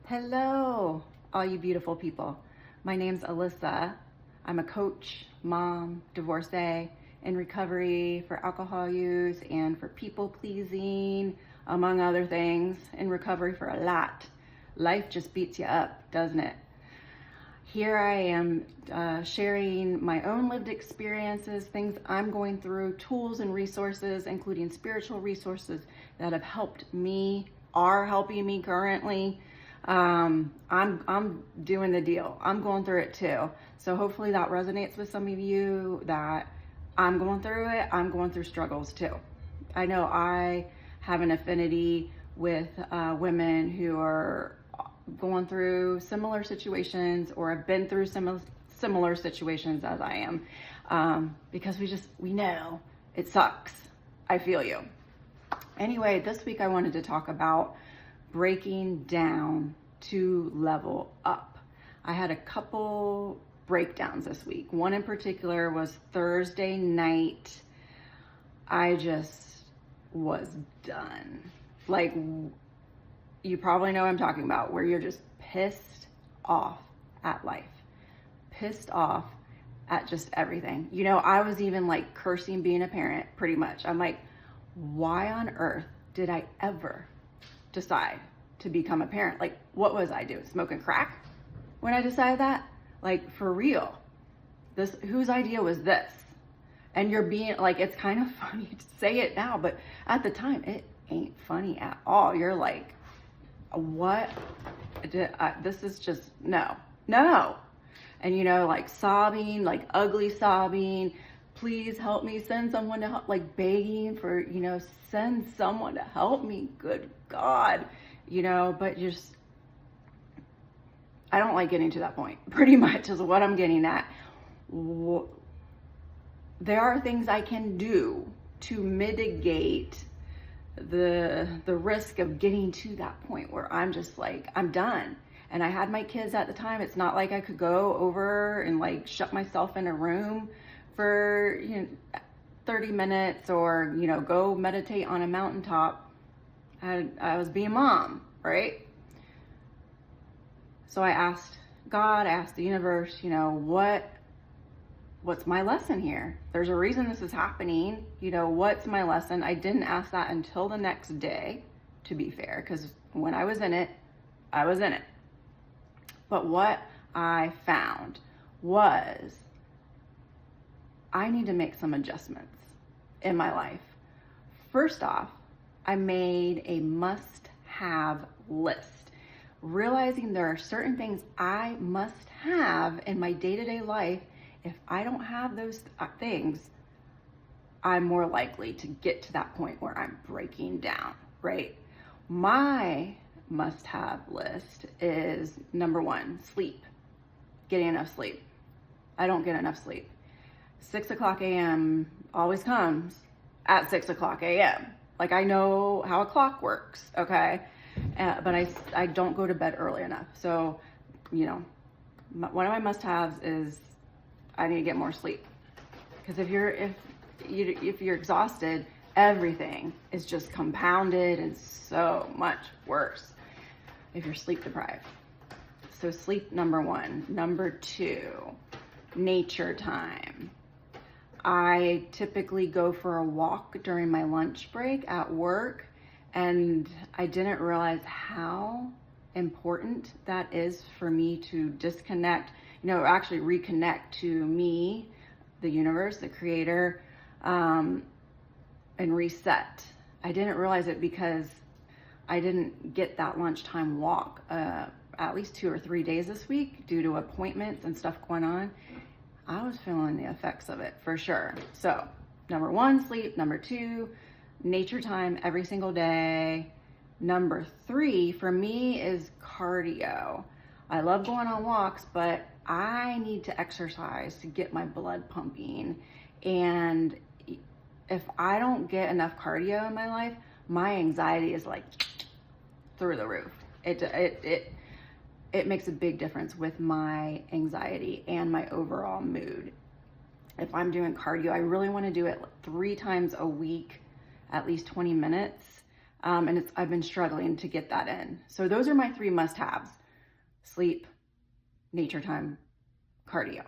Hello, all you beautiful people. My name's Alyssa. I'm a coach, mom, divorcee, in recovery for alcohol use and for people pleasing, among other things, in recovery for a lot. Life just beats you up, doesn't it? Here I am sharing my own lived experiences, things I'm going through, tools and resources, including spiritual resources that have helped me, are helping me currently. I'm doing the deal. I'm going through it too. So hopefully that resonates with some of you, that I'm going through it. I'm going through struggles too. I know I have an affinity with women who are going through similar situations or have been through similar situations as I am, because we know it sucks. I feel you. Anyway, this week I wanted to talk about breaking down to level up. I had a couple breakdowns this week. One in particular was Thursday night. I just was done. Like, you probably know what I'm talking about, where you're just pissed off at life, pissed off at just everything. You know, I was even like cursing being a parent, pretty much. I'm like, why on earth did I ever decide to become a parent? Like, what was I doing? Smoking crack when I decided that? Like, for real. Whose idea was this? And you're being like, it's kind of funny to say it now, but at the time, it ain't funny at all. You're like, what? This is just, no. And you know, like sobbing, like ugly sobbing, please help me, send someone to help, like begging for, you know, send someone to help me, good God, you know, but just, I don't like getting to that point, pretty much is what I'm getting at. There are things I can do to mitigate the risk of getting to that point where I'm just like, I'm done. And I had my kids at the time. It's not like I could go over and like shut myself in a room for 30 minutes or, go meditate on a mountaintop. I was being mom, right? So I asked God, I asked the universe, what's my lesson here? There's a reason this is happening. What's my lesson? I didn't ask that until the next day, to be fair, because when I was in it, I was in it. But what I found was I need to make some adjustments in my life. First off, I made a must-have list, realizing there are certain things I must have in my day-to-day life. If I don't have those things, I'm more likely to get to that point where I'm breaking down, right? My must-have list is number one, sleep, getting enough sleep. I don't get enough sleep. 6 o'clock a.m. always comes at 6 o'clock a.m. Like, I know how a clock works, okay? But I don't go to bed early enough. So, one of my must-haves is I need to get more sleep. Because if you're exhausted, everything is just compounded and so much worse if you're sleep deprived. So sleep, number one. Number two, nature time. I typically go for a walk during my lunch break at work, and I didn't realize how important that is for me to disconnect, actually reconnect to me, the universe, the creator, and reset. I didn't realize it because I didn't get that lunchtime walk at least 2 or 3 days this week due to appointments and stuff going on. I was feeling the effects of it for sure. So, number one, sleep. Number two, nature time every single day. Number three, for me, is cardio. I love going on walks, but I need to exercise to get my blood pumping. And if I don't get enough cardio in my life, my anxiety is like through the roof. It makes a big difference with my anxiety and my overall mood. If I'm doing cardio, I really want to do it 3 times a week, at least 20 minutes. And I've been struggling to get that in. So those are my 3 must-haves: sleep, nature time, cardio.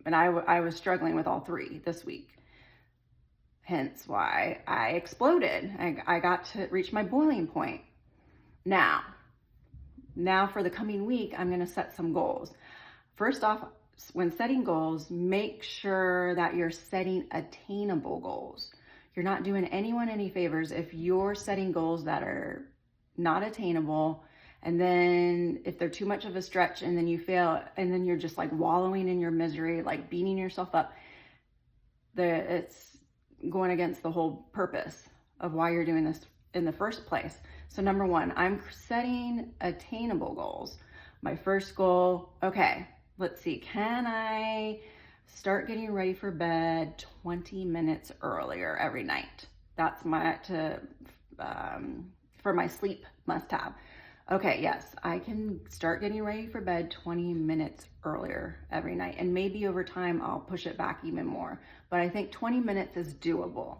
And I was struggling with all 3 this week. Hence why I exploded. I got to reach my boiling point. Now for the coming week, I'm going to set some goals. First off, when setting goals, make sure that you're setting attainable goals. You're not doing anyone any favors if you're setting goals that are not attainable, and then if they're too much of a stretch and then you fail, and then you're just like wallowing in your misery, like beating yourself up. It's going against the whole purpose of why you're doing this in the first place. So number 1, I'm setting attainable goals. My first goal, okay, let's see, can I start getting ready for bed 20 minutes earlier every night? That's for my sleep must-have. Okay, yes, I can start getting ready for bed 20 minutes earlier every night. And maybe over time, I'll push it back even more. But I think 20 minutes is doable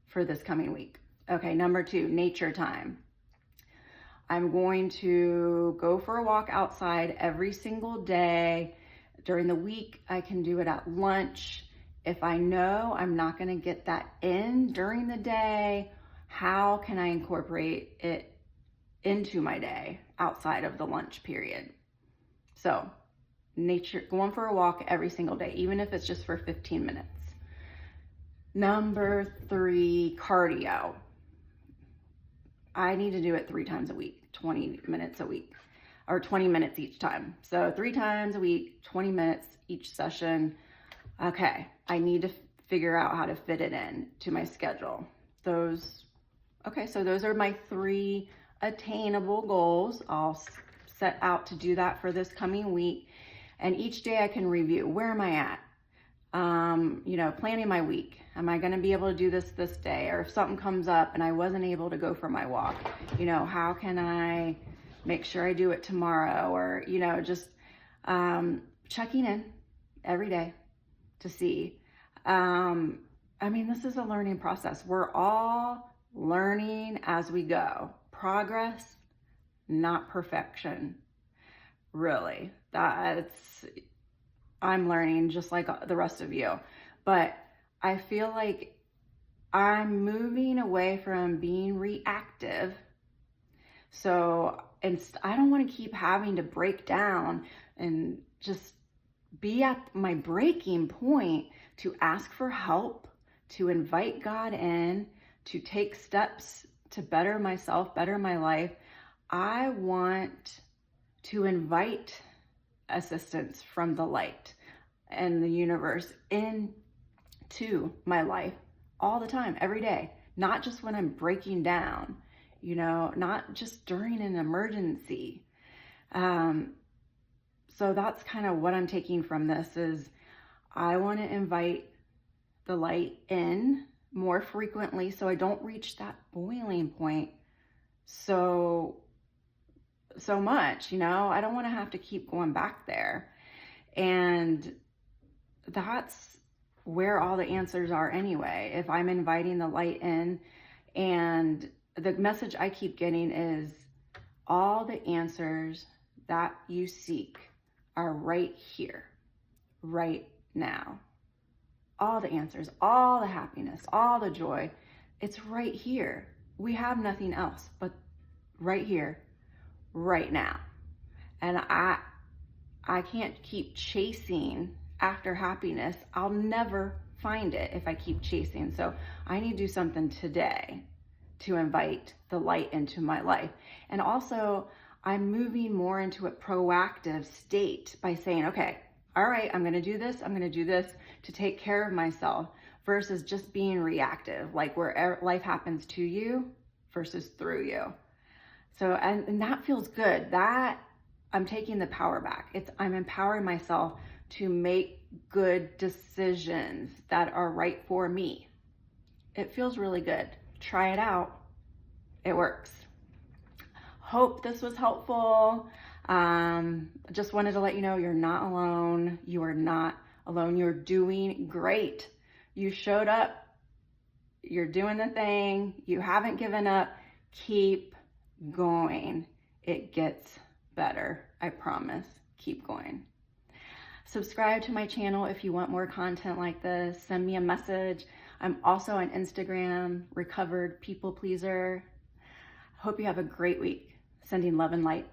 for this coming week. Okay, number 2, nature time. I'm going to go for a walk outside every single day. During the week, I can do it at lunch. If I know I'm not going to get that in during the day, how can I incorporate it into my day outside of the lunch period? So, nature, going for a walk every single day, even if it's just for 15 minutes. Number 3, cardio. I need to do it 3 times a week, 20 minutes a week, or 20 minutes each time. So 3 times a week, 20 minutes each session. Okay, I need to figure out how to fit it in to my schedule. So those are my 3 attainable goals. I'll set out to do that for this coming week. And each day I can review, where am I at? Planning my week. Am I going to be able to do this day? Or if something comes up and I wasn't able to go for my walk, how can I make sure I do it tomorrow? Or, just checking in every day to see. This is a learning process. We're all learning as we go. Progress, not perfection. Really. I'm learning just like the rest of you. But I feel like I'm moving away from being reactive. So, and I don't want to keep having to break down and just be at my breaking point to ask for help, to invite God in, to take steps to better myself, better my life. I want to invite assistance from the light and the universe into my life all the time, every day, not just when I'm breaking down, not just during an emergency. So that's kind of what I'm taking from this is I want to invite the light in more frequently so I don't reach that boiling point so much, I don't want to have to keep going back there. And that's where all the answers are anyway. If I'm inviting the light in, and the message I keep getting is all the answers that you seek are right here, right now. All the answers, all the happiness, all the joy, it's right here. We have nothing else but right here, right now. And I can't keep chasing after happiness. I'll never find it if I keep chasing. So I need to do something today to invite the light into my life. And also, I'm moving more into a proactive state by saying, okay, all right, I'm going to do this to take care of myself versus just being reactive, like where life happens to you versus through you. So, and that feels good. That I'm taking the power back. I'm empowering myself to make good decisions that are right for me. It feels really good. Try it out. It works. Hope this was helpful. Just wanted to let you know you're not alone. You are not alone. You're doing great. You showed up. You're doing the thing. You haven't given up. Keep going. It gets better. I promise. Keep going. Subscribe to my channel if you want more content like this. Send me a message. I'm also on Instagram, Recovered People Pleaser. Hope you have a great week. Sending love and light.